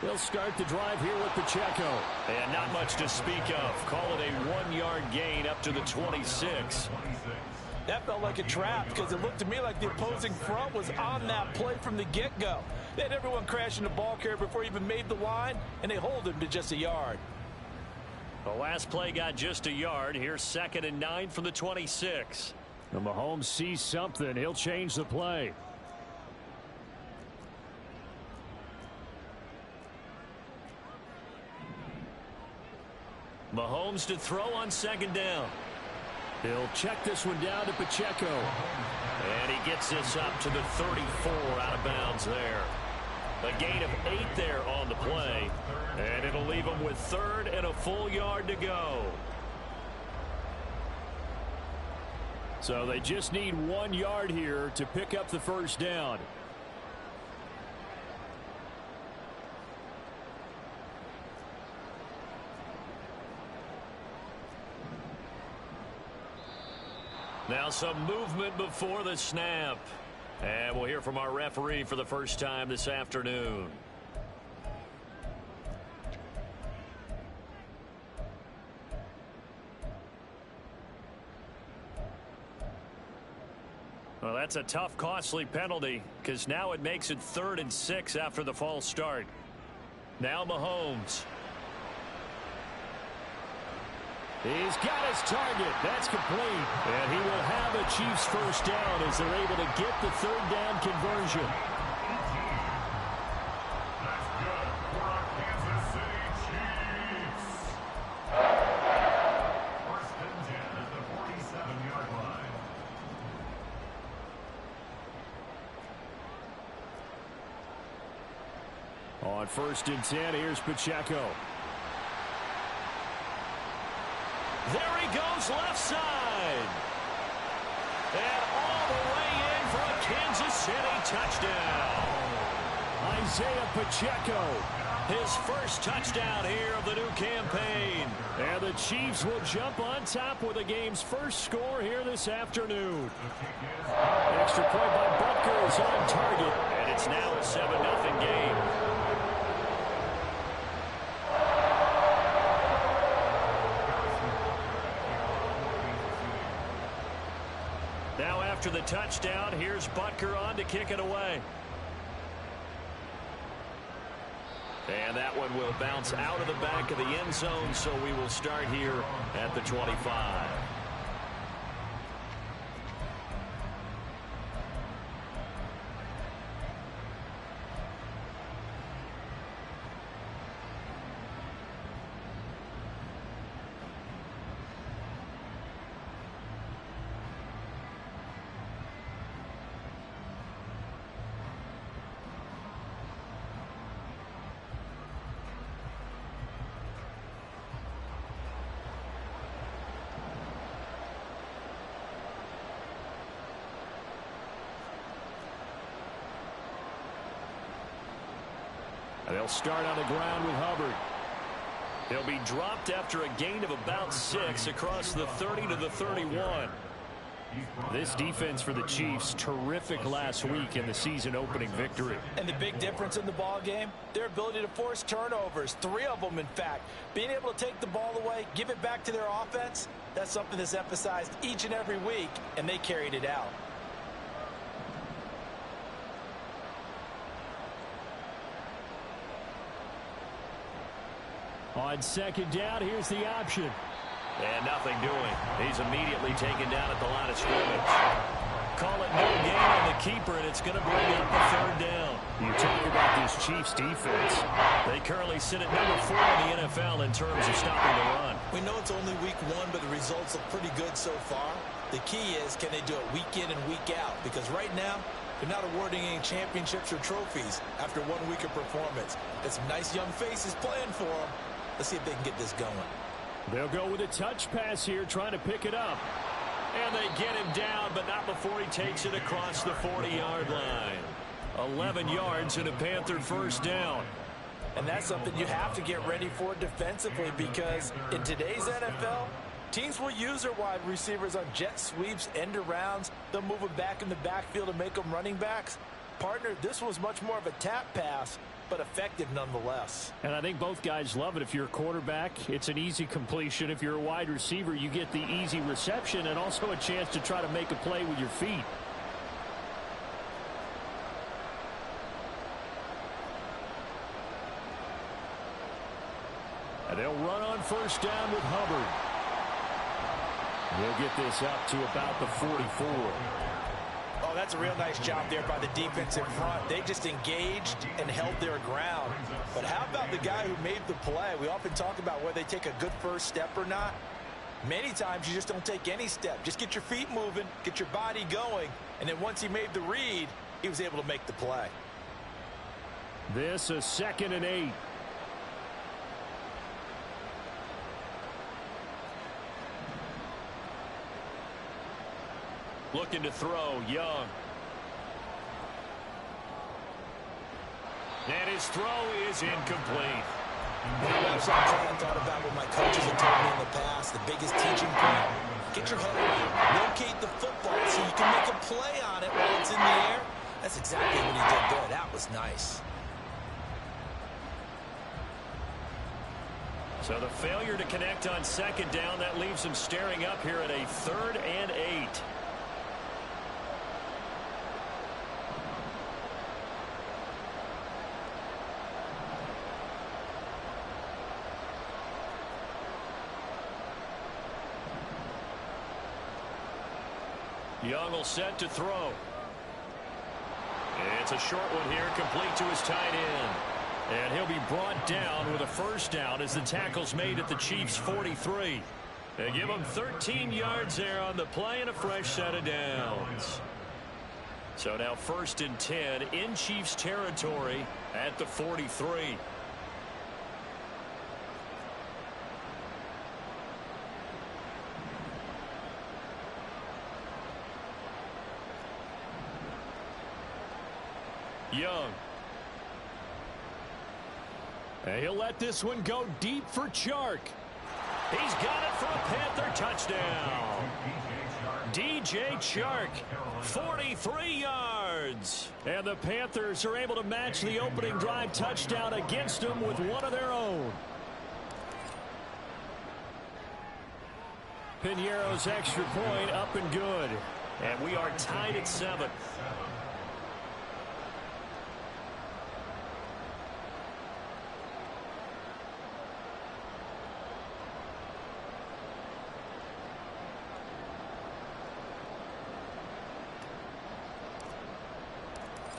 They'll start the drive here with Pacheco. And not much to speak of. Call it a 1-yard gain up to the 26. That felt like a trap because it looked to me like the opposing front was on that play from the get-go. They had everyone crashing the ball carrier before he even made the line, and they hold him to just a yard. The last play got just a yard. Here's 2nd and 9 from the 26. And Mahomes sees something. He'll change the play. Mahomes to throw on 2nd down. He'll check this one down to Pacheco. And he gets this up to the 34 out of bounds there. A gain of 8 there on the play. And it'll leave him with 3rd and a full yard to go. So they just need 1 yard here to pick up the first down. Now some movement before the snap. And we'll hear from our referee for the first time this afternoon. Well, that's a tough, costly penalty because now it makes it 3rd and 6 after the false start. Now Mahomes. He's got his target. That's complete. And he will have a Chiefs first down as they're able to get the 3rd down conversion. That's good for our Kansas City Chiefs. First and 10 at the 47-yard line. On 1st and 10, here's Pacheco. There he goes left side. And all the way in for a Kansas City touchdown. Isaiah Pacheco. His first touchdown here of the new campaign. And the Chiefs will jump on top with the game's first score here this afternoon. Extra point by Butker is on target. And it's now a 7-0 game. Now after the touchdown, here's Butker on to kick it away. And that one will bounce out of the back of the end zone, so we will start here at the 25. They'll start on the ground with Hubbard. He'll be dropped after a gain of about 6 across the 30 to the 31. This defense for the Chiefs, terrific last week in the season-opening victory. And the big difference in the ball game, their ability to force turnovers, 3 of them in fact. Being able to take the ball away, give it back to their offense, that's something that's emphasized each and every week, and they carried it out. On 2nd down, here's the option. And nothing doing. He's immediately taken down at the line of scrimmage. Call it no gain on the keeper, and it's going to bring up a 3rd down. You talk about this Chiefs defense. They currently sit at number 4 in the NFL in terms of stopping the run. We know it's only week 1, but the results look pretty good so far. The key is, can they do it week in and week out? Because right now, they're not awarding any championships or trophies after 1 week of performance. There's some nice young faces playing for them. Let's see if they can get this going. They'll go with a touch pass here, trying to pick it up. And they get him down, but not before he takes it across the 40-yard line. 11 yards and a Panther first down. And that's something you have to get ready for defensively, because in today's NFL, teams will use their wide receivers on jet sweeps, end arounds. They'll move them back in the backfield and make them running backs. Partner, this was much more of a tap pass, but effective nonetheless. And I think both guys love it. If you're a quarterback, it's an easy completion. If you're a wide receiver, you get the easy reception and also a chance to try to make a play with your feet. And they'll run on first down with Hubbard. They'll get this up to about the 44. Oh, that's a real nice job there by the defense in front. They just engaged and held their ground. But how about the guy who made the play? We often talk about whether they take a good first step or not. Many times you just don't take any step. Just get your feet moving, get your body going, and then once he made the read, he was able to make the play. This a 2nd and 8. Looking to throw, Young. And his throw is incomplete. That's what I thought about what my coaches have told me in the past. The biggest teaching point, get your head around. Locate the football so you can make a play on it while it's in the air. That's exactly what he did there. That was nice. So the failure to connect on 2nd down, that leaves him staring up here at a 3rd and 8. Young will set to throw. It's a short one here, complete to his tight end. And he'll be brought down with a first down as the tackle's made at the Chiefs' 43. They give him 13 yards there on the play and a fresh set of downs. So now 1st and 10 in Chiefs territory at the 43. Young. And he'll let this one go deep for Chark. He's got it for a Panther touchdown. DJ Chark, 43 yards. And the Panthers are able to match the opening drive touchdown against them with one of their own. Piñeiro's extra point up and good. And we are tied at 7.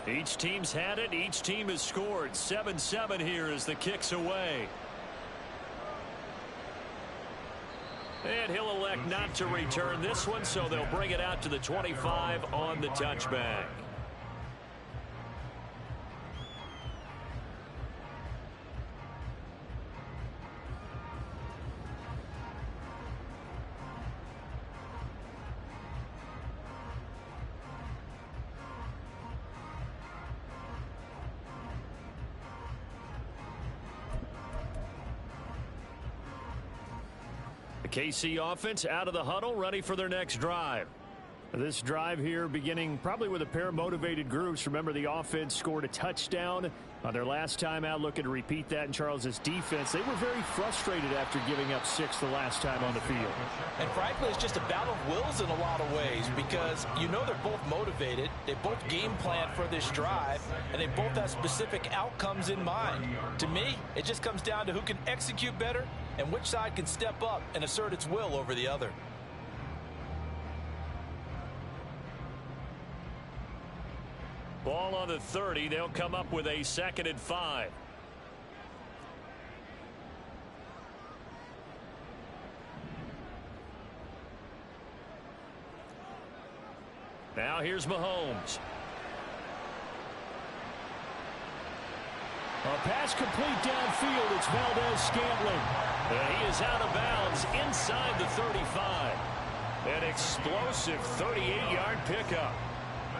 Each team's had it. Each team has scored. 7-7 here as the kick's away. And he'll elect not to return this one, so they'll bring it out to the 25 on the touchback. The KC offense out of the huddle, ready for their next drive. This drive here beginning probably with a pair of motivated groups. Remember, the offense scored a touchdown on their last time out, looking to repeat that in Charles's defense. They were very frustrated after giving up 6 the last time on the field. And frankly, it's just a battle of wills in a lot of ways because you know they're both motivated. They both game plan for this drive, and they both have specific outcomes in mind. To me, it just comes down to who can execute better and which side can step up and assert its will over the other. Ball on the 30. They'll come up with a 2nd and 5. Now here's Mahomes. A pass complete downfield. It's Valdez-Scantling. And he is out of bounds inside the 35. An explosive 38-yard pickup.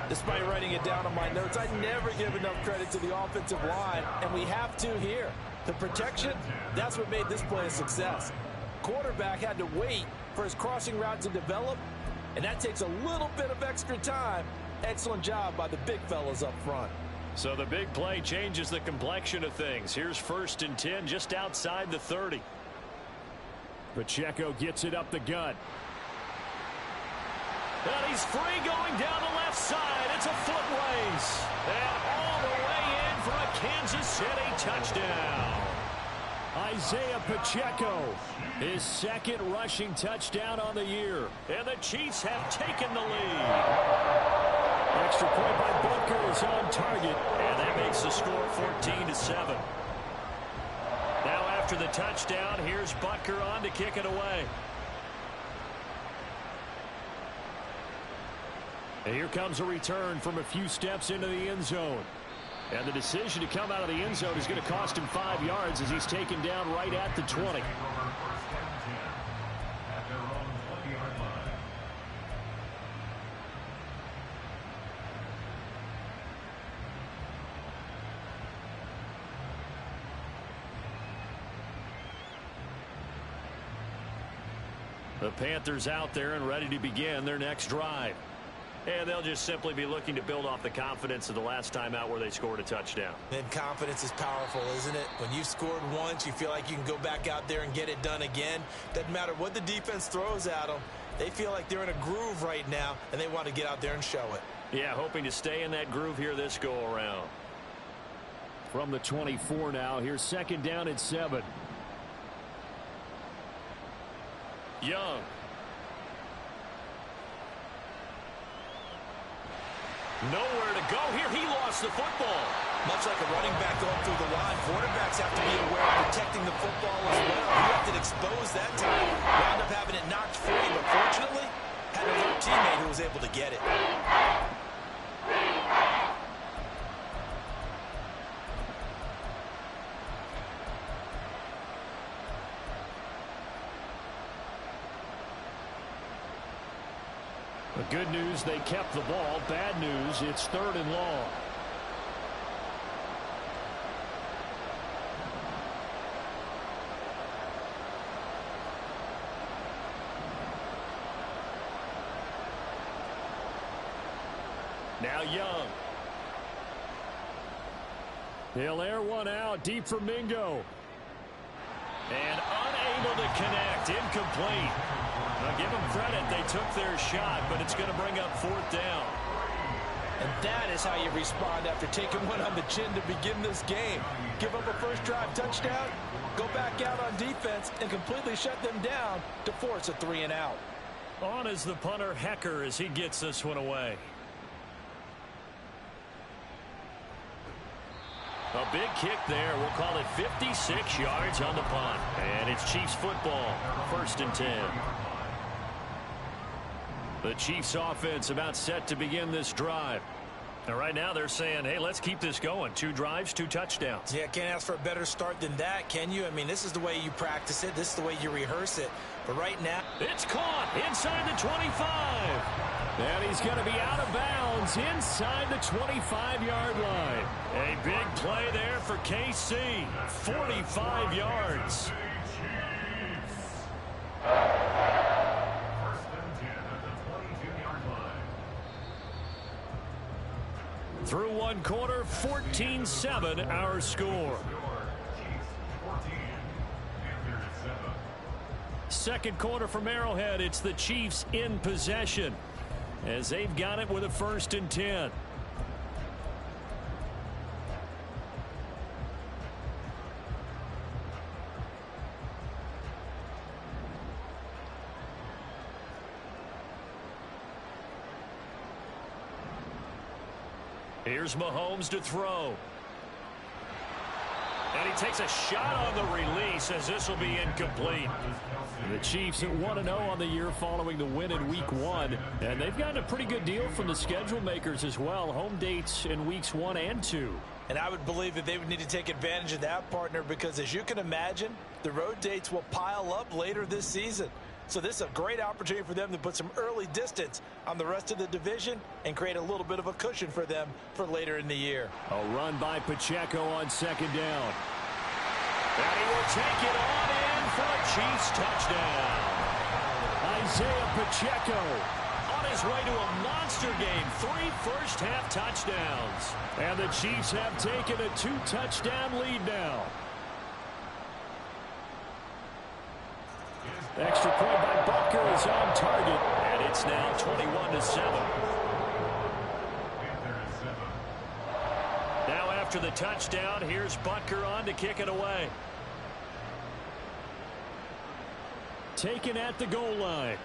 Despite writing it down on my notes, I never give enough credit to the offensive line, and we have to here. The protection, that's what made this play a success. Quarterback had to wait for his crossing route to develop, and that takes a little bit of extra time, Excellent job by the big fellas up front. So the big play changes the complexion of things. Here's 1st and 10 just outside the 30. Pacheco gets it up the gut. And he's free going down the left side. It's a foot race. And all the way in for a Kansas City touchdown. Isaiah Pacheco, his 2nd rushing touchdown on the year. And the Chiefs have taken the lead. Extra point by Butker is on target. And that makes the score 14-7. Now after the touchdown, here's Butker on to kick it away. And here comes a return from a few steps into the end zone. And the decision to come out of the end zone is going to cost him 5 yards as he's taken down right at the 20. The Panthers out there and ready to begin their next drive. And they'll just simply be looking to build off the confidence of the last time out where they scored a touchdown. And confidence is powerful, isn't it? When you've scored once, you feel like you can go back out there and get it done again. Doesn't matter what the defense throws at them. They feel like they're in a groove right now, and they want to get out there and show it. Yeah, hoping to stay in that groove here this go-around. From the 24 now, here's 2nd down and 7. Young. Nowhere to go here. He lost the football. Much like a running back going through the line, quarterbacks have to be aware of protecting the football as well. He left it exposed that time. Wound up having it knocked free, but fortunately, had another teammate who was able to get it. The good news, they kept the ball. Bad news, it's 3rd and long. Now Young. He'll air one out deep for Mingo. And unable to connect. Incomplete. Now give them credit. They took their shot, but it's going to bring up 4th down. And that is how you respond after taking one on the chin to begin this game. Give up a first drive touchdown, go back out on defense, and completely shut them down to force a 3-and-out. On is the punter, Hecker, as he gets this one away. A big kick there. We'll call it 56 yards on the punt. And it's Chiefs football, 1st and 10. The Chiefs offense about set to begin this drive. And right now they're saying, hey, let's keep this going. 2 drives, 2 touchdowns. Yeah, can't ask for a better start than that, can you? I mean, this is the way you practice it. This is the way you rehearse it. But right now, it's caught inside the 25. And he's going to be out of bounds inside the 25-yard line. A big play there for KC. 45 yards. Through one quarter, 14-7 our score. Second quarter from Arrowhead, it's the Chiefs in possession as they've got it with a 1st and 10. Here's Mahomes to throw. And he takes a shot on the release as this will be incomplete. The Chiefs at 1-0 on the year following the win in Week 1. And they've gotten a pretty good deal from the schedule makers as well. Home dates in Weeks 1 and 2. And I would believe that they would need to take advantage of that, partner, because as you can imagine, the road dates will pile up later this season. So this is a great opportunity for them to put some early distance on the rest of the division and create a little bit of a cushion for them for later in the year. A run by Pacheco on 2nd down. And he will take it on in for a Chiefs touchdown. Isaiah Pacheco. On his way to a monster game. 3 first-half touchdowns. And the Chiefs have taken a 2-touchdown lead now. Extra point by Butker is on target. And it's now 21-7. Now after the touchdown, here's Butker on to kick it away. Taken at the goal line.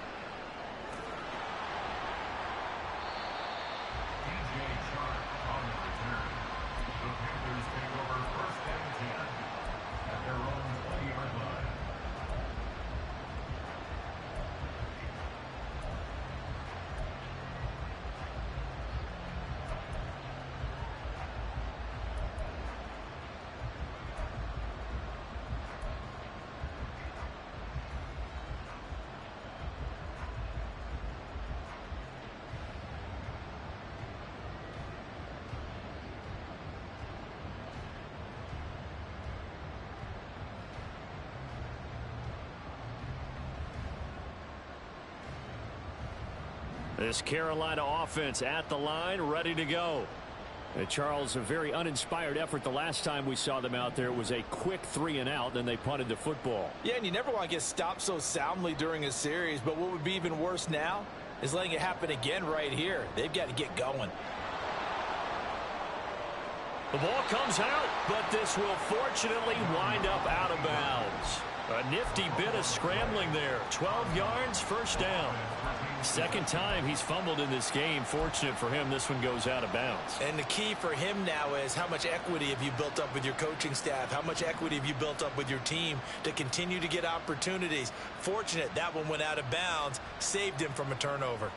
This Carolina offense at the line, ready to go. And Charles, a very uninspired effort the last time we saw them out there. It was a quick 3-and-out, then they punted the football. Yeah, and you never want to get stopped so soundly during a series, but what would be even worse now is letting it happen again right here. They've got to get going. The ball comes out, but this will fortunately wind up out of bounds. A nifty bit of scrambling there. 12 yards, first down. Second time he's fumbled in this game. Fortunate for him, this one goes out of bounds. And the key for him now is how much equity have you built up with your coaching staff? How much equity have you built up with your team to continue to get opportunities? Fortunate that one went out of bounds, saved him from a turnover.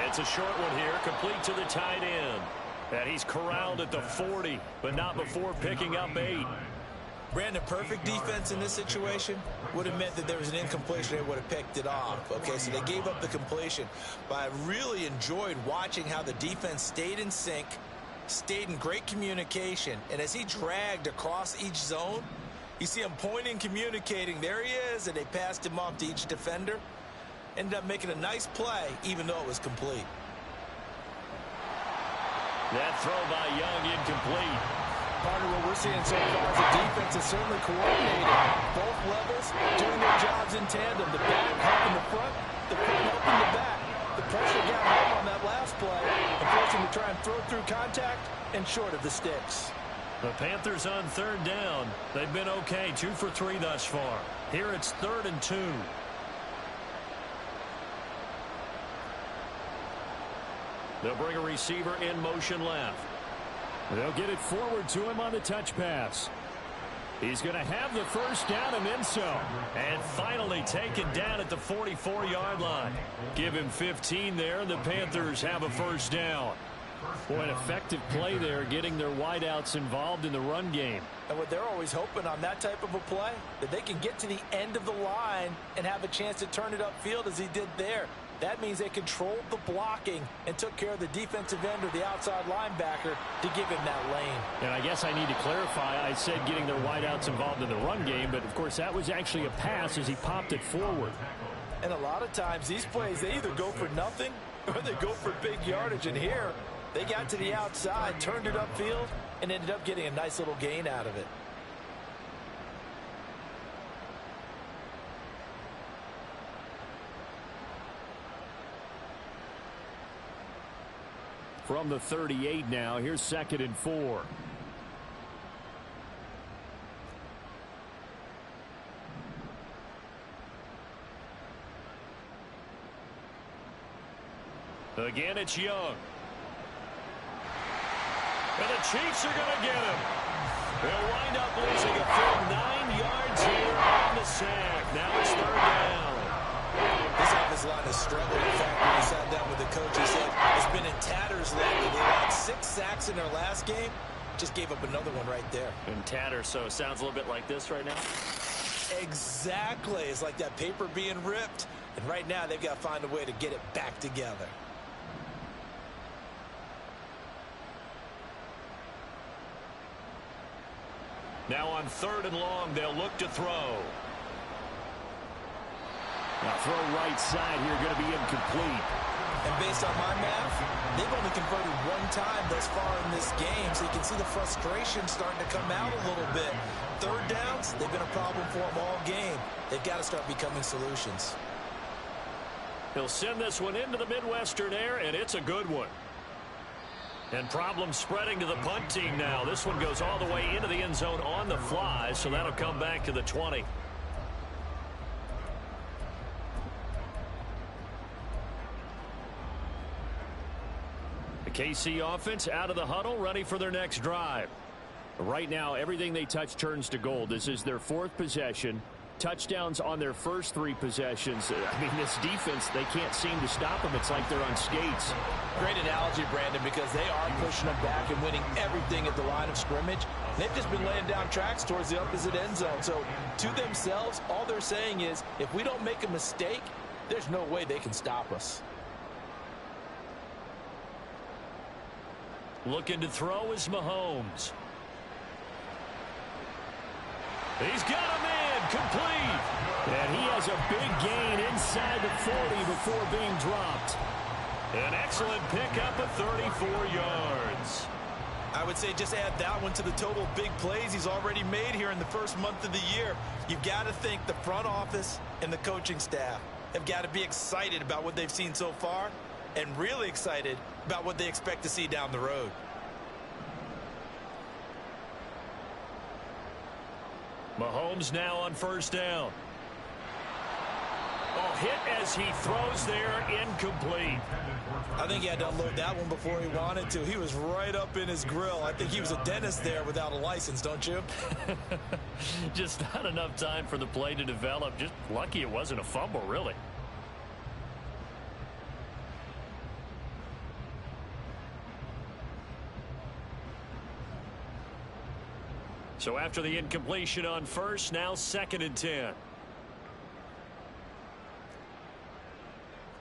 It's a short one here, complete to the tight end. And he's corralled at the 40, but not before picking up 8. Brandon, perfect defense in this situation would have meant that there was an incompletion. They would have picked it off. Okay, so they gave up the completion. But I really enjoyed watching how the defense stayed in sync, stayed in great communication. And as he dragged across each zone, you see him pointing, communicating. There he is, and they passed him off to each defender. Ended up making a nice play, even though it was complete. That throw by Young incomplete. Partner, what we're seeing so far is the defense is certainly coordinated. Both levels doing their jobs in tandem. The back helping the front, the front helping the back. The pressure got home on that last play and forced him to try and throw through contact and short of the sticks. The Panthers on third down. They've been okay, 2 for 3 thus far. Here it's 3rd and 2. They'll bring a receiver in motion left. They'll get it forward to him on the touch pass. He's going to have the first down and then some. And finally taken down at the 44-yard line. Give him 15 there, and the Panthers have a first down. Boy, an effective play there, getting their wideouts involved in the run game. And what they're always hoping on that type of a play, that they can get to the end of the line and have a chance to turn it upfield as he did there. That means they controlled the blocking and took care of the defensive end or the outside linebacker to give him that lane. And I guess I need to clarify, I said getting their wideouts involved in the run game, but of course that was actually a pass as he popped it forward. And a lot of times these plays, they either go for nothing or they go for big yardage. And here, they got to the outside, turned it upfield, and ended up getting a nice little gain out of it. From the 38 now, here's 2nd and 4. Again, it's Young. And the Chiefs are going to get him. They'll wind up losing a full 9 yards here on the sack. Now it's 3rd down. This offensive line has struggled. In fact, when he sat down with the coach, he said it's been in tatters lately. They had 6 sacks in their last game. Just gave up another one right there. In tatters, so it sounds a little bit like this right now. Exactly. It's like that paper being ripped. And right now, they've got to find a way to get it back together. Now on 3rd and long, they'll look to throw. Now throw right side here, going to be incomplete. And based on my math, they've only converted one time thus far in this game, so you can see the frustration starting to come out a little bit. Third downs, they've been a problem for them all game. They've got to start becoming solutions. He'll send this one into the Midwestern air, and it's a good one. And problems spreading to the punt team now. This one goes all the way into the end zone on the fly, so that'll come back to the 20. The KC offense out of the huddle, ready for their next drive. Right now, everything they touch turns to gold. This is their fourth possession. Touchdowns on their first three possessions. I mean, this defense, they can't seem to stop them. It's like they're on skates. Great analogy, Brandon, because they are pushing them back and winning everything at the line of scrimmage. They've just been laying down tracks towards the opposite end zone. So to themselves, all they're saying is, if we don't make a mistake, there's no way they can stop us. Looking to throw is Mahomes. He's got him in, complete. And he has a big gain inside the 40 before being dropped. An excellent pickup of 34 yards. I would say just add that one to the total big plays he's already made here in the first month of the year. You've got to think the front office and the coaching staff have got to be excited about what they've seen so far and really excited about what they expect to see down the road. Mahomes now on first down. Oh, hit as he throws there, incomplete. I think he had to unload that one before he wanted to. He was right up in his grill. I think he was a dentist there without a license, don't you? Just not enough time for the play to develop. Just lucky it wasn't a fumble, really. So after the incompletion on first, now 2nd and 10.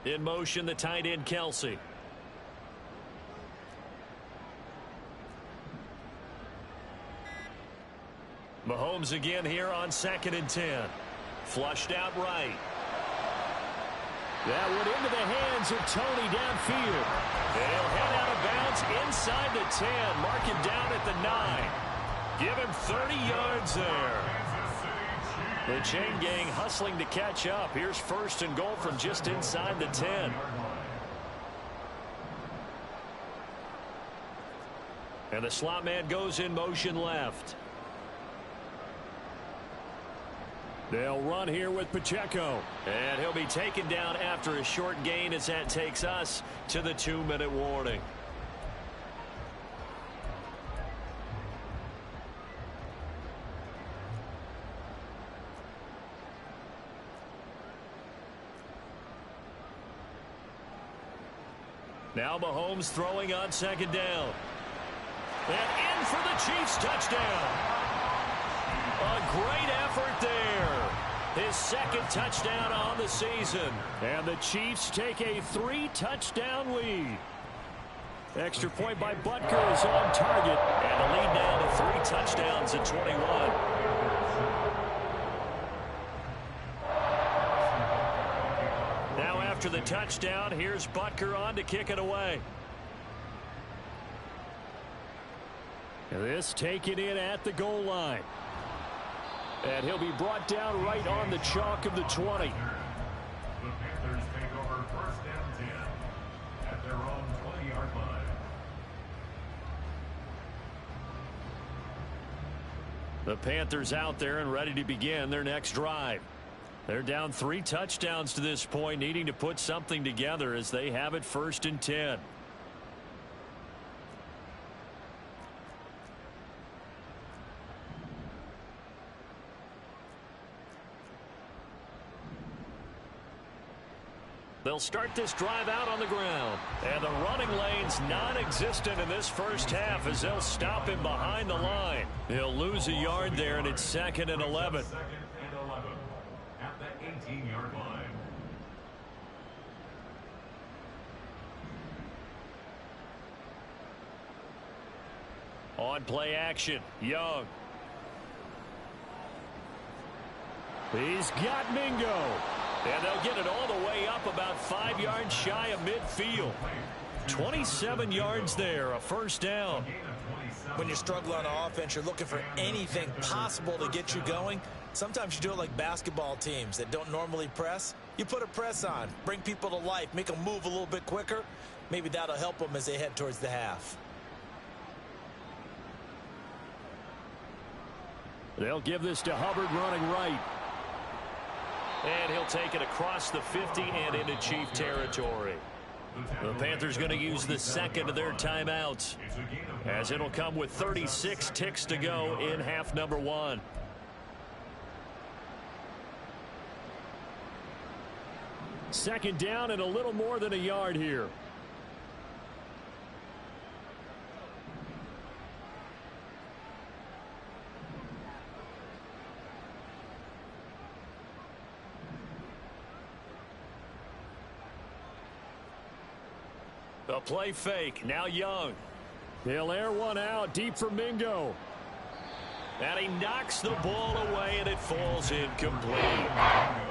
In motion, the tight end, Kelsey. Mahomes again here on 2nd and 10. Flushed out right. That one into the hands of Tony downfield. And he'll head out of bounds inside the 10. Mark him down at the 9. Give him 30 yards there. The chain gang hustling to catch up. Here's 1st and goal from just inside the 10. And the slot man goes in motion left. They'll run here with Pacheco. And he'll be taken down after a short gain as that takes us to the 2-minute warning. Now Mahomes throwing on 2nd down. And in for the Chiefs touchdown. A great effort there. His 2nd touchdown on the season. And the Chiefs take a 3-touchdown lead. Extra point by Butker is on target. And a lead now to 3 touchdowns at 21. After the touchdown, here's Butker on to kick it away. This taken in at the goal line. And he'll be brought down right on the chalk of the 20. The Panthers take over 1st and 10 at their own 20-yard line. The Panthers out there and ready to begin their next drive. They're down 3 touchdowns to this point, needing to put something together as they have it 1st and 10. They'll start this drive out on the ground. And the running lane's non-existent in this first half as they'll stop him behind the line. He'll lose a yard there, and it's 2nd and 11. 2nd and 11 at the 18-yard line. On play action, Young. He's got Mingo. And they'll get it all the way up about 5 yards shy of midfield. 27 yards there, a first down. When you struggle on offense, you're looking for anything possible to get you going. Sometimes you do it like basketball teams that don't normally press. You put a press on, bring people to life, make them move a little bit quicker. Maybe that'll help them as they head towards the half. They'll give this to Hubbard running right. And he'll take it across the 50 and into Chief territory. The Panthers going to use the second of their timeouts, as it'll come with 36 ticks to go in half number 1. Second down and a little more than a yard here. The play fake. Now Young. He'll air one out deep for Mingo. And he knocks the ball away, and it falls incomplete.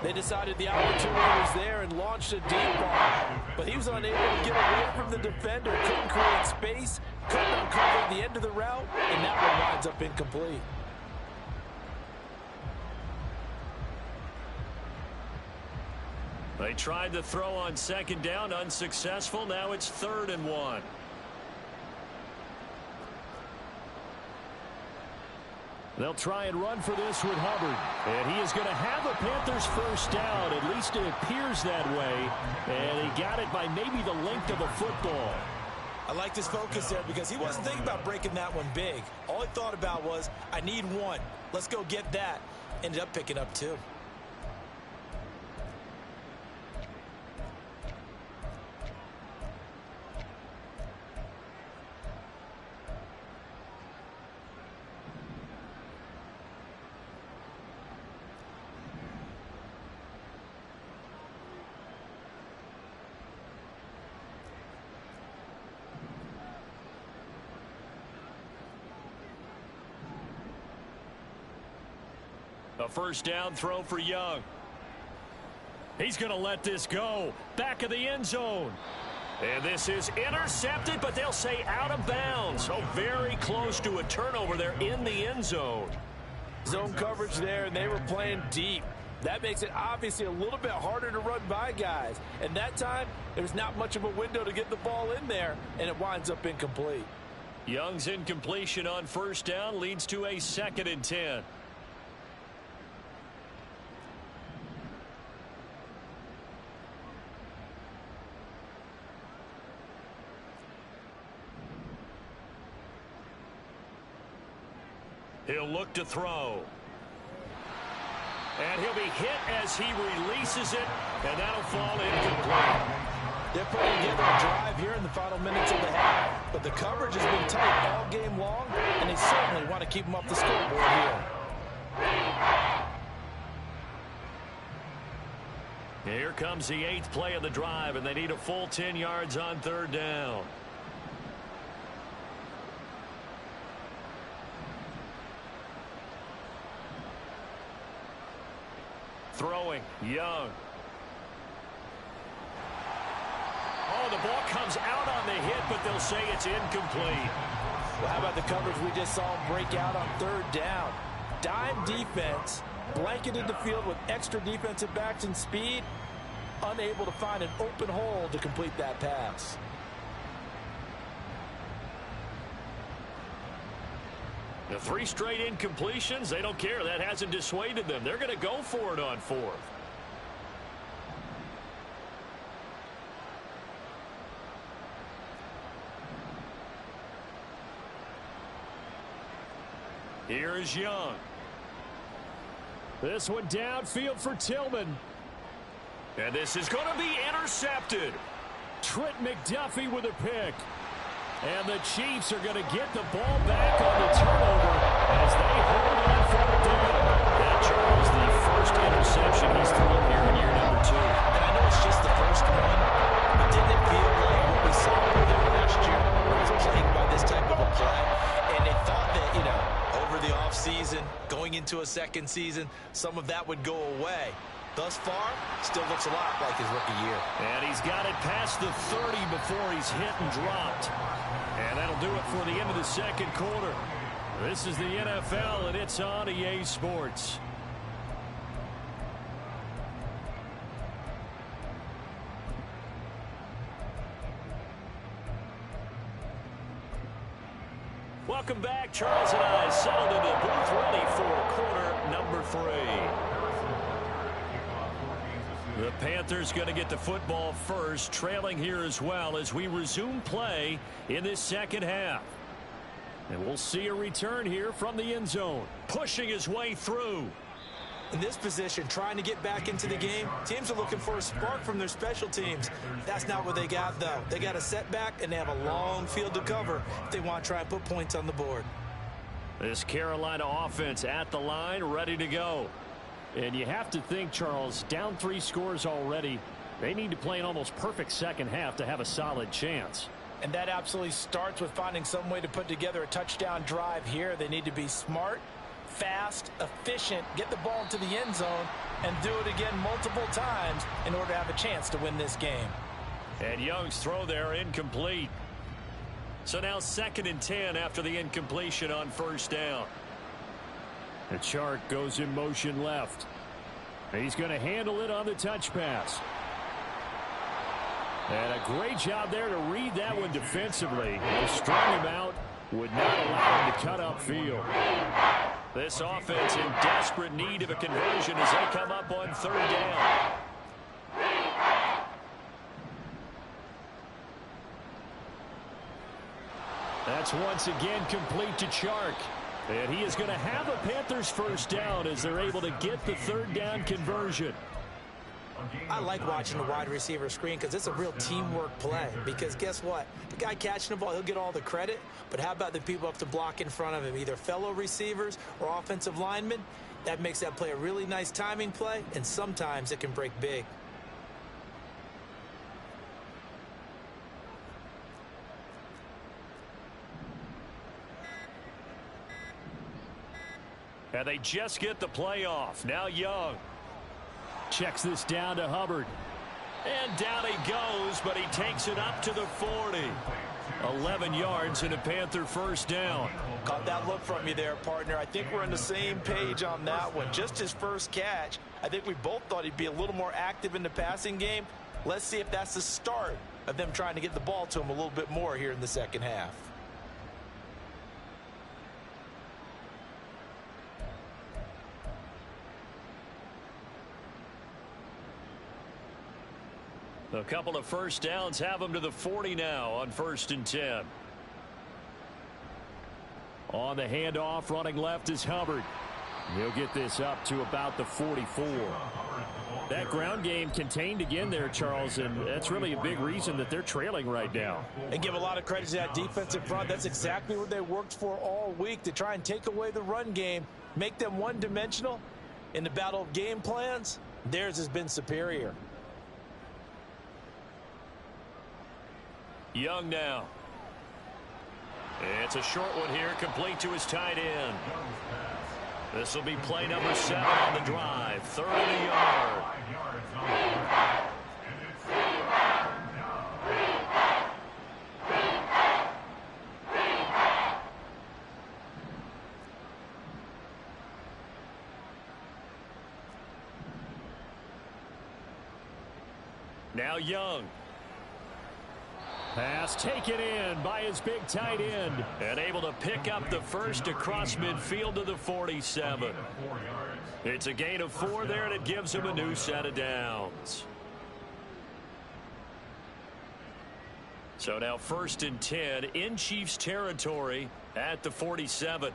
They decided the opportunity was there and launched a deep ball. But he was unable to get away from the defender. Couldn't create space. Couldn't uncover the end of the route. And that one winds up incomplete. They tried to throw on second down, unsuccessful. Now it's 3rd and 1. They'll try and run for this with Hubbard. And he is going to have a Panthers first down. At least it appears that way. And he got it by maybe the length of a football. I liked his focus there because he wasn't thinking about breaking that one big. All he thought about was, I need one. Let's go get that. Ended up picking up 2. A first down throw for Young. He's going to let this go. Back of the end zone. And this is intercepted, but they'll say out of bounds. So very close to a turnover there in the end zone. Zone coverage there, and they were playing deep. That makes it obviously a little bit harder to run by guys. And that time, there's not much of a window to get the ball in there, and it winds up incomplete. Young's incompletion on first down leads to a 2nd and 10. He'll look to throw. And he'll be hit as he releases it, and that'll fall incomplete. They're putting together a drive here in the final minutes of the half, but the coverage has been tight all game long, and they certainly want to keep them off the scoreboard here. Here comes the 8th play of the drive, and they need a full 10 yards on 3rd down. Throwing, Young. Oh, the ball comes out on the hit, but they'll say it's incomplete. Well, how about the coverage we just saw him break out on 3rd down? Dime defense, blanketed the field with extra defensive backs and speed, unable to find an open hole to complete that pass. The 3 straight incompletions, they don't care. That hasn't dissuaded them. They're going to go for it on 4th. Here is Young. This one downfield for Tillman. And this is going to be intercepted. Trent McDuffie with a pick. And the Chiefs are going to get the ball back on the turnover as they hold on for the down. That, Charles, the first interception he's thrown here in year number 2. And I know it's just the first one, but didn't it feel like what we saw over there last year when it was plagued by this type of a play? And they thought that, you know, over the offseason, going into a second season, some of that would go away. Thus far, still looks a lot like his rookie year. And he's got it past the 30 before he's hit and dropped. And that'll do it for the end of the second quarter. This is the NFL, and it's on EA Sports. Welcome back. Charles and I settled in the booth ready for quarter number 3. The Panthers going to get the football first, trailing here as well as we resume play in this second half. And we'll see a return here from the end zone. Pushing his way through. In this position, trying to get back into the game, teams are looking for a spark from their special teams. That's not what they got, though. They got a setback, and they have a long field to cover if they want to try and put points on the board. This Carolina offense at the line, ready to go. And you have to think, Charles, down 3 scores already. They need to play an almost perfect second half to have a solid chance. And that absolutely starts with finding some way to put together a touchdown drive here. They need to be smart, fast, efficient, get the ball into the end zone, and do it again multiple times in order to have a chance to win this game. And Young's throw there incomplete. So now 2nd and 10 after the incompletion on first down. The Chark goes in motion left. He's going to handle it on the touch pass. And a great job there to read that one defensively. They strung him out, would not allow him to cut upfield. This offense in desperate need of a conversion as they come up on 3rd down. That's once again complete to Chark. And he is going to have a Panthers first down as they're able to get the 3rd down conversion. I like watching the wide receiver screen because it's a real teamwork play. Because guess what? The guy catching the ball, he'll get all the credit. But how about the people up to block in front of him, either fellow receivers or offensive linemen? That makes that play a really nice timing play, and sometimes it can break big. And they just get the play off. Now Young. Checks this down to Hubbard. And down he goes, but he takes it up to the 40. 11 yards and a Panther first down. Caught that look from you there, partner. I think we're on the same page on that one. Just his first catch. I think we both thought he'd be a little more active in the passing game. Let's see if that's the start of them trying to get the ball to him a little bit more here in the second half. A couple of first downs have them to the 40 now on 1st and 10. On the handoff, running left is Hubbard. He'll get this up to about the 44. That ground game contained again there, Charles, and that's really a big reason that they're trailing right now. And give a lot of credit to that defensive front. That's exactly what they worked for all week, to try and take away the run game, make them one-dimensional. In the battle of game plans, theirs has been superior. Young now. It's a short one here, complete to his tight end. This will be play number 7 on the drive. 3rd and a yard. Now Young. Pass taken in by his big tight end. And able to pick up the first across midfield to the 47. It's a gain of 4 there, and it gives him a new set of downs. So now 1st and 10 in Chiefs territory at the 47.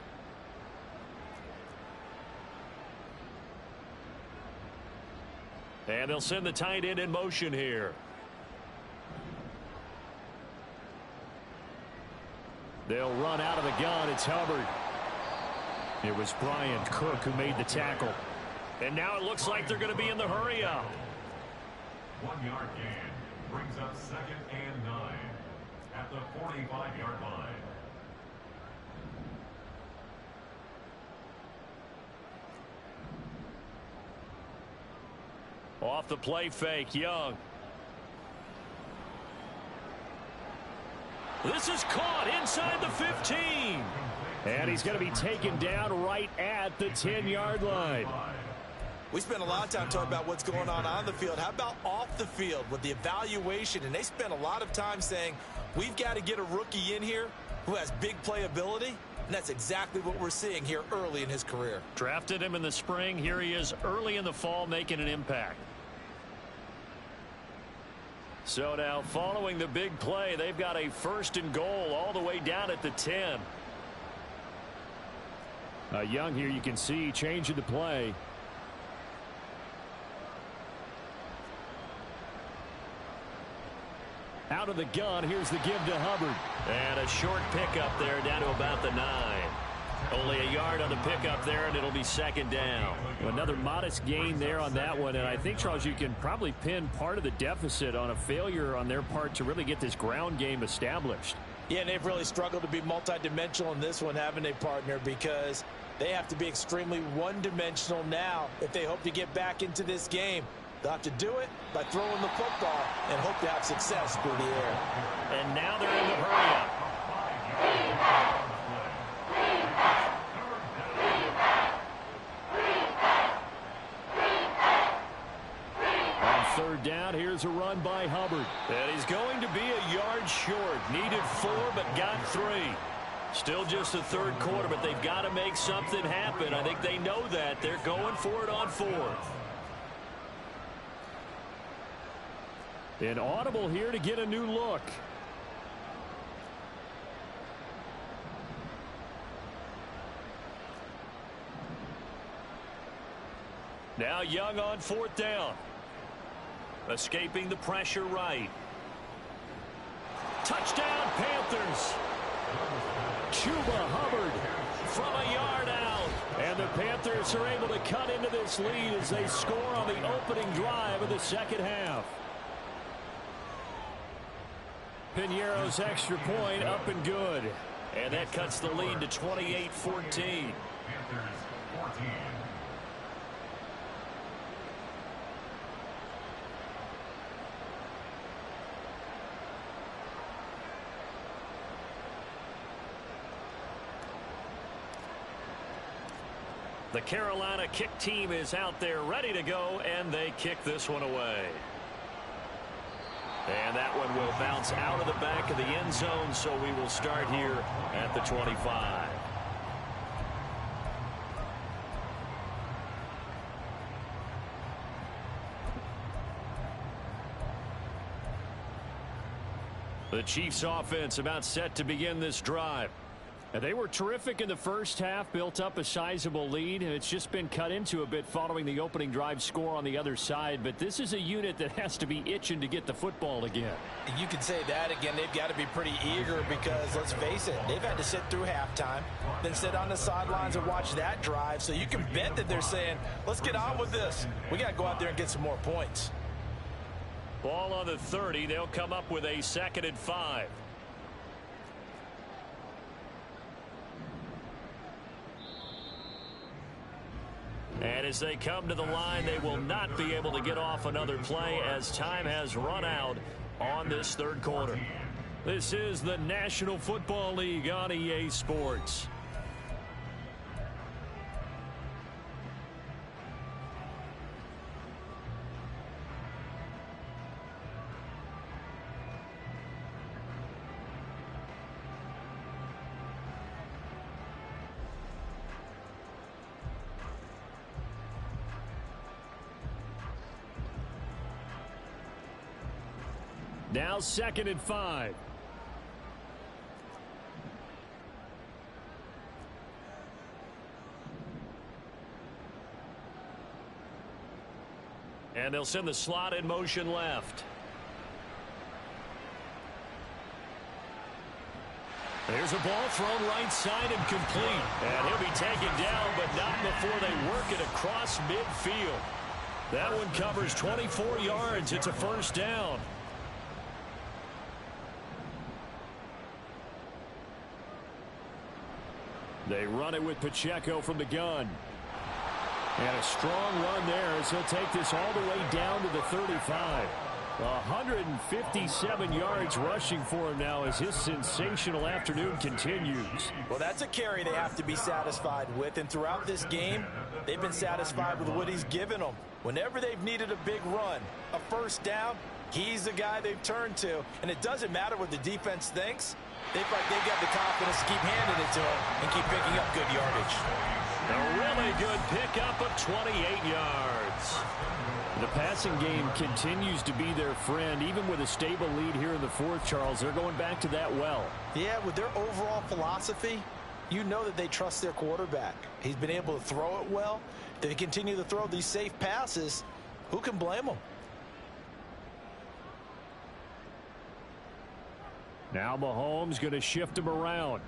And they'll send the tight end in motion here. They'll run out of the gun. It's Hubbard. It was Brian Cook who made the tackle. And now it looks like they're going to be in the hurry up. 1 yard gain brings up 2nd and 9 at the 45-yard line. Off the play fake, Young. This is caught inside the 15. And he's going to be taken down right at the 10-yard line. We spent a lot of time talking about what's going on the field. How about off the field with the evaluation? And they spent a lot of time saying, we've got to get a rookie in here who has big playability. And that's exactly what we're seeing here early in his career. Drafted him in the spring. Here he is early in the fall making an impact. So now following the big play, they've got a 1st and goal all the way down at the 10. Young here, you can see changing the play. Out of the gun, here's the give to Hubbard. And a short pickup there down to about the 9. Only a yard on the pickup there, and it'll be 2nd down. Another modest gain there on that one, and I think, Charles, you can probably pin part of the deficit on a failure on their part to really get this ground game established. Yeah, and they've really struggled to be multidimensional in this one, haven't they, partner? Because they have to be extremely one-dimensional now if they hope to get back into this game. They'll have to do it by throwing the football and hope to have success through the air. And now they're in the hurry-up. On 3rd down, here's a run by Hubbard. And he's going to be a yard short. Needed 4, but got 3. Still just the 3rd quarter, but they've got to make something happen. I think they know that. They're going for it on 4th. An audible here to get a new look. Now Young on 4th down. Escaping the pressure right. Touchdown Panthers. Chuba Hubbard From a yard out. And the Panthers are able to cut into this lead as they score on the opening drive of the 2nd half. Piñeiro's extra point up and good. And that cuts the lead to 28-14. Panthers 14. The Carolina kick team is out there ready to go, and they kick this one away. And that one will bounce out of the back of the end zone, so we will start here at the 25. The Chiefs offense about set to begin this drive. And they were terrific in the first half, built up a sizable lead, and it's just been cut into a bit following the opening drive score on the other side. But this is a unit that has to be itching to get the football again. You can say that again. They've got to be pretty eager because, let's face it, they've had to sit through halftime, then sit on the sidelines and watch that drive. So you can bet that they're saying, let's get on with this. We got to go out there and get some more points. Ball on the 30. They'll come up with a 2nd and 5. And as they come to the line, they will not be able to get off another play as time has run out on this 3rd quarter. This is the National Football League on EA Sports. Now 2nd and 5. And they'll send the slot in motion left. There's a ball thrown right side and complete. And he'll be taken down, but not before they work it across midfield. That one covers 24 yards. It's a 1st down. They run it with Pacheco from the gun. And a strong run there as he'll take this all the way down to the 35. 157 yards rushing for him now as his sensational afternoon continues. Well, that's a carry they have to be satisfied with, and throughout this game, they've been satisfied with what he's given them. Whenever they've needed a big run, a first down, he's the guy they've turned to, and it doesn't matter what the defense thinks. They feel like they've got the confidence to keep handing it to him and keep picking up good yardage. A really good pickup of 28 yards. The passing game continues to be their friend. Even with a stable lead here in the fourth, Charles, they're going back to that well. Yeah, with their overall philosophy, you know that they trust their quarterback. He's been able to throw it well. They continue to throw these safe passes. Who can blame them? Now Mahomes going to shift him around.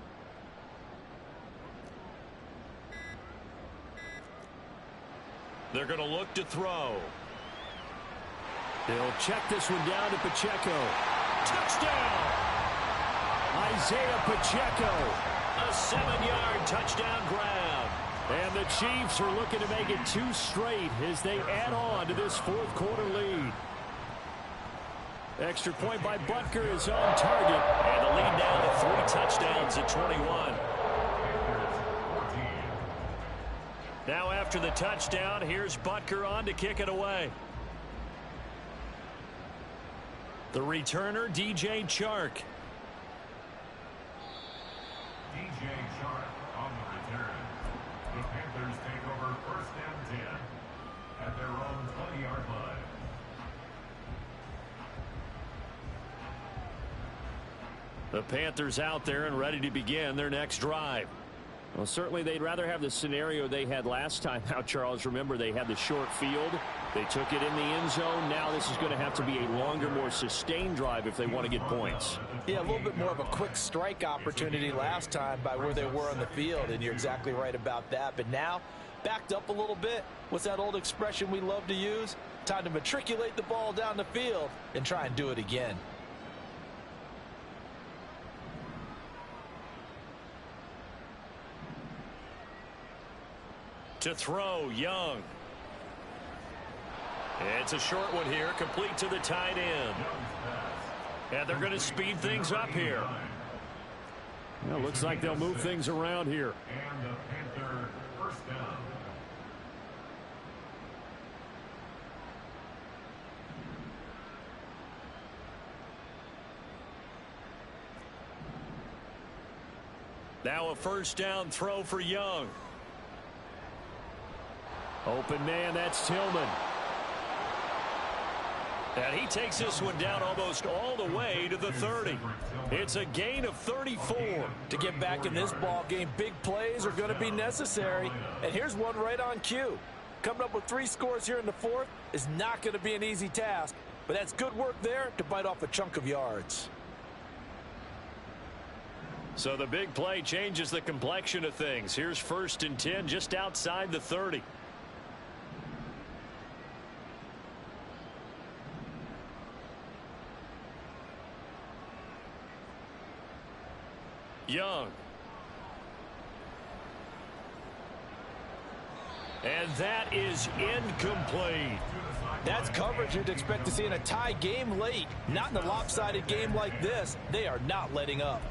They're going to look to throw. They'll check this one down to Pacheco. Touchdown! Isaiah Pacheco. A 7-yard touchdown grab. And the Chiefs are looking to make it 2 straight as they add on to this fourth quarter lead. Extra point by Butker is on target. And the lead down to 3 touchdowns at 21. Now after the touchdown, here's Butker on to kick it away. The returner, DJ Chark. DJ Chark on the return. The Panthers take over first and 10 at their own 20-yard line. The Panthers out there and ready to begin their next drive. Well, certainly they'd rather have the scenario they had last time out, Charles. Remember, they had the short field. They took it in the end zone. Now this is going to have to be a longer, more sustained drive if they want to get points. Yeah, a little bit more of a quick strike opportunity last time by where they were on the field, and you're exactly right about that. But now, backed up a little bit. What's that old expression we love to use? Time to matriculate the ball down the field and try and do it again. To throw, Young. It's a short one here, complete to the tight end. And they're going to speed things up here. Well, looks like they'll move things around here. And the Panther first down. Now a first down throw for Young. Open man, that's Tillman. And he takes this one down almost all the way to the 30. It's a gain of 34. To get back in this ball game, big plays are going to be necessary. And here's one right on cue. Coming up with 3 scores here in the fourth is not going to be an easy task. But that's good work there to bite off a chunk of yards. So the big play changes the complexion of things. Here's first and 10 just outside the 30. Young. And that is incomplete. That's coverage you'd expect to see in a tie game late. Not in a lopsided game like this. They are not letting up.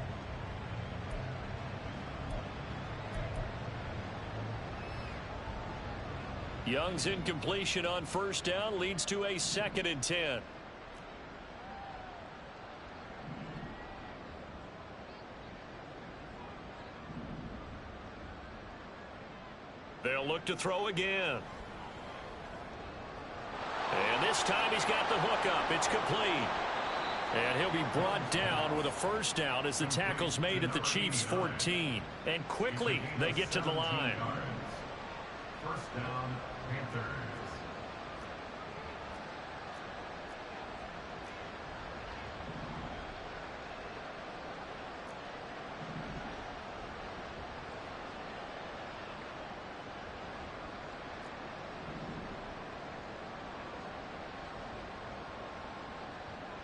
Young's incompletion on first down leads to a 2nd and 10. They'll look to throw again. And this time he's got the hook up. It's complete. And he'll be brought down with a first down as the tackle's made at the Chiefs' 14. And quickly they get to the line. First down, Panthers.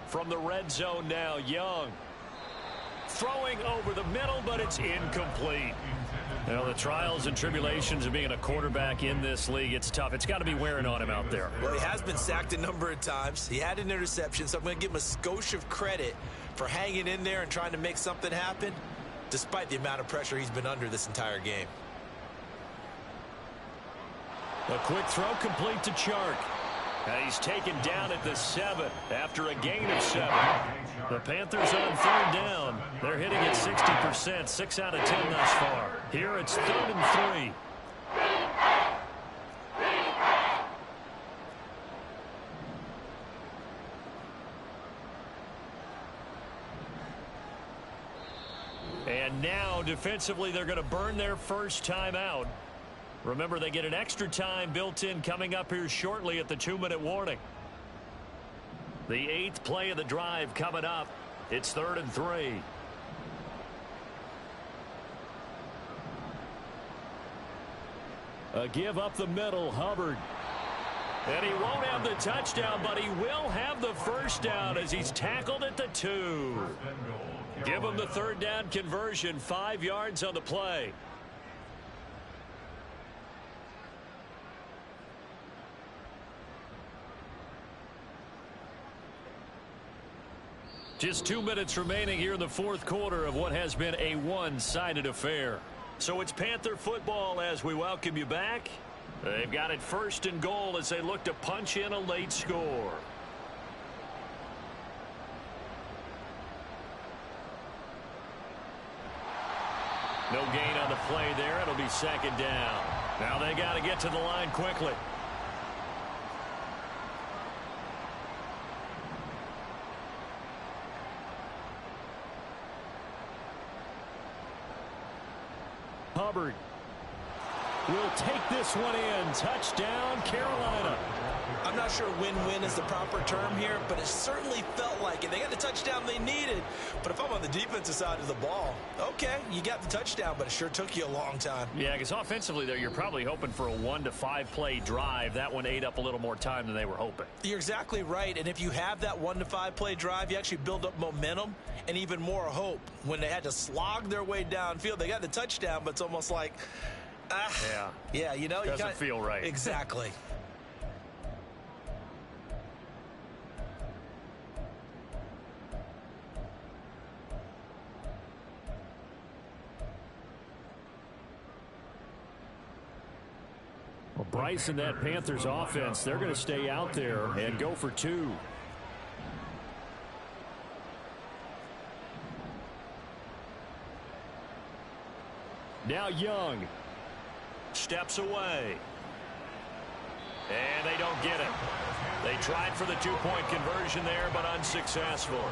From the red zone now, Young. Throwing over the middle, but it's incomplete. Intended Well, the trials and tribulations of being a quarterback in this league, it's tough. It's got to be wearing on him out there. Well, he has been sacked a number of times. He had an interception, so I'm going to give him a skosh of credit for hanging in there and trying to make something happen, despite the amount of pressure he's been under this entire game. A quick throw complete to Chark. He's taken down at the 7 after a gain of 7. The Panthers on 3rd down. They're hitting at 60%, 6 out of 10 thus far. Here it's 3rd and 3. And now defensively they're going to burn their first time out. Remember, they get an extra time built in coming up here shortly at the 2-minute warning. The 8th play of the drive coming up. It's 3rd and 3. A give up the middle, Hubbard. And he won't have the touchdown, but he will have the first down as he's tackled at the 2. Give him the 3rd down conversion, 5 yards on the play. Just 2 minutes remaining here in the 4th quarter of what has been a one-sided affair. So it's Panther football as we welcome you back. They've got it 1st and goal as they look to punch in a late score. No gain on the play there. It'll be 2nd down. Now they got to get to the line quickly. Hubbard will take this one in. Touchdown, Carolina. I'm not sure win-win is the proper term here, but it certainly felt like it. They got the touchdown they needed. But if I'm on the defensive side of the ball, okay, you got the touchdown, but it sure took you a long time. Yeah, because offensively, though, you're probably hoping for a 1 to 5 play drive. That one ate up a little more time than they were hoping. You're exactly right. And if you have that 1 to 5 play drive, you actually build up momentum and even more hope. When they had to slog their way downfield, they got the touchdown, but it's almost like, yeah, you know, doesn't feel right. Exactly. Well, Bryce and that Panthers offense, they're going to stay out there and go for 2. Now Young Steps away. And they don't get it. They tried for the 2-point conversion there, but unsuccessful.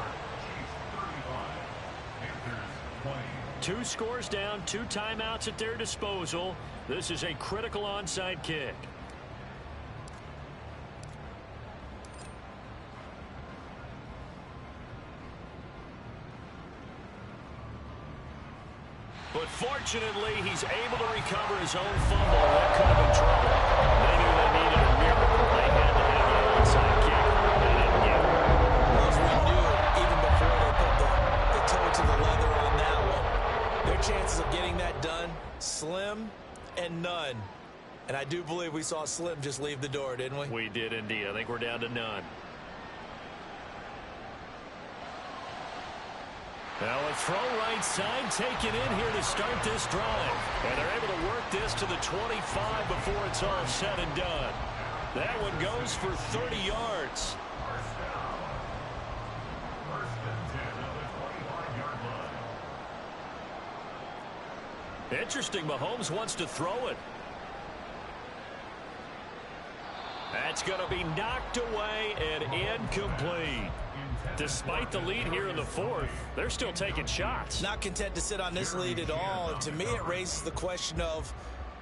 2 scores down, 2 timeouts at their disposal. This is a critical onside kick. But fortunately, he's able to recover his own fumble. That could have been trouble. They knew they needed a miracle. They had to have the onside kick. They didn't get it. As we knew, even before they put the toe to the leather on that one, their chances of getting that done, slim and none. And I do believe we saw Slim just leave the door, didn't we? We did indeed. I think we're down to none. Now a throw right side taken in here to start this drive. And they're able to work this to the 25 before it's all said and done. That one goes for 30 yards. Interesting, Mahomes wants to throw it. That's going to be knocked away and incomplete. Despite the lead here in the 4th, they're still taking shots. Not content to sit on this lead at all. And to me, it raises the question of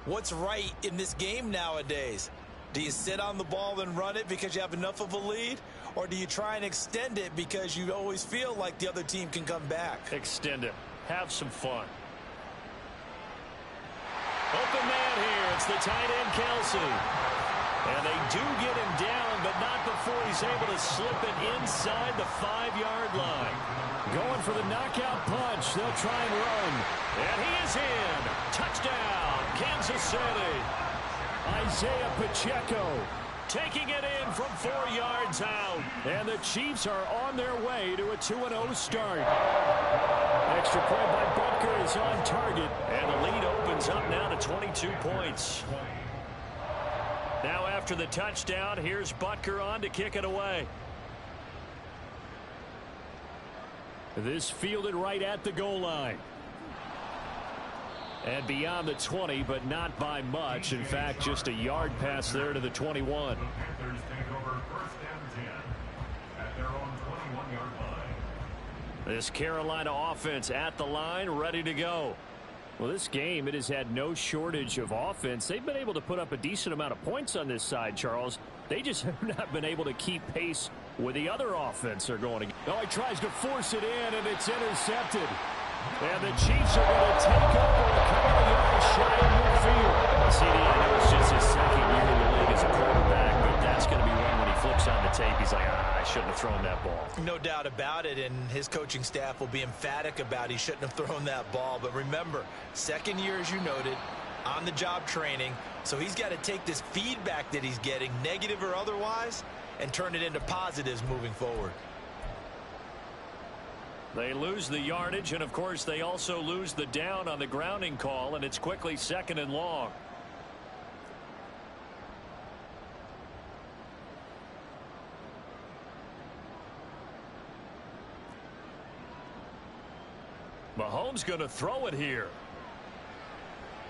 what's right in this game nowadays. Do you sit on the ball and run it because you have enough of a lead? Or do you try and extend it because you always feel like the other team can come back? Extend it. Have some fun. Open man here. It's the tight end, Kelsey. And they do get him down, but not before he's able to slip it inside the 5-yard line. Going for the knockout punch. They'll try and run. And he is in. Touchdown, Kansas City. Isaiah Pacheco taking it in from 4 yards out. And the Chiefs are on their way to a 2-0 start. Extra point by Butker is on target. And the lead opens up now to 22 points. Now after the touchdown, here's Butker on to kick it away. This fielded right at the goal line. And beyond the 20, but not by much. In fact, just a yard pass there to the 21. The Panthers take over first and 10 at their own 21-yard line. This Carolina offense at the line, ready to go. Well, this game, it has had no shortage of offense. They've been able to put up a decent amount of points on this side, Charles. They just have not been able to keep pace with the other offense they're going against. Oh, he tries to force it in, and it's intercepted. And the Chiefs are going to take over a couple of yards shy of midfield. CD, I know it's just his second year in the league as a quarterback, but that's going to be one when he flips on the tape. He's like, I shouldn't have thrown that ball. No doubt about it, and his coaching staff will be emphatic about he shouldn't have thrown that ball. But remember, second year, as you noted, on-the-job training, so he's got to take this feedback that he's getting, negative or otherwise, and turn it into positives moving forward. They lose the yardage, and of course they also lose the down on the grounding call, and it's quickly 2nd and long. Mahomes going to throw it here.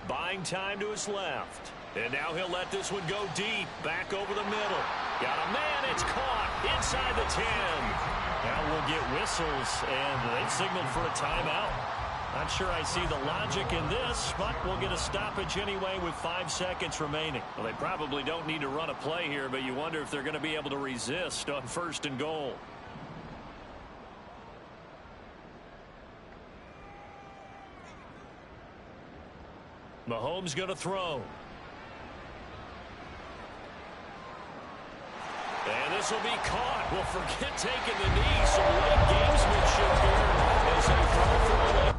Buying time to his left. And now he'll let this one go deep. Back over the middle. Got a man. It's caught inside the 10. Now we'll get whistles, and they've signaled for a timeout. Not sure I see the logic in this, but we'll get a stoppage anyway with 5 seconds remaining. Well, they probably don't need to run a play here, but you wonder if they're going to be able to resist on 1st and goal. Mahomes going to throw. And this will be caught. Well, forget taking the knee. Some late gamesmanship here as they throw for a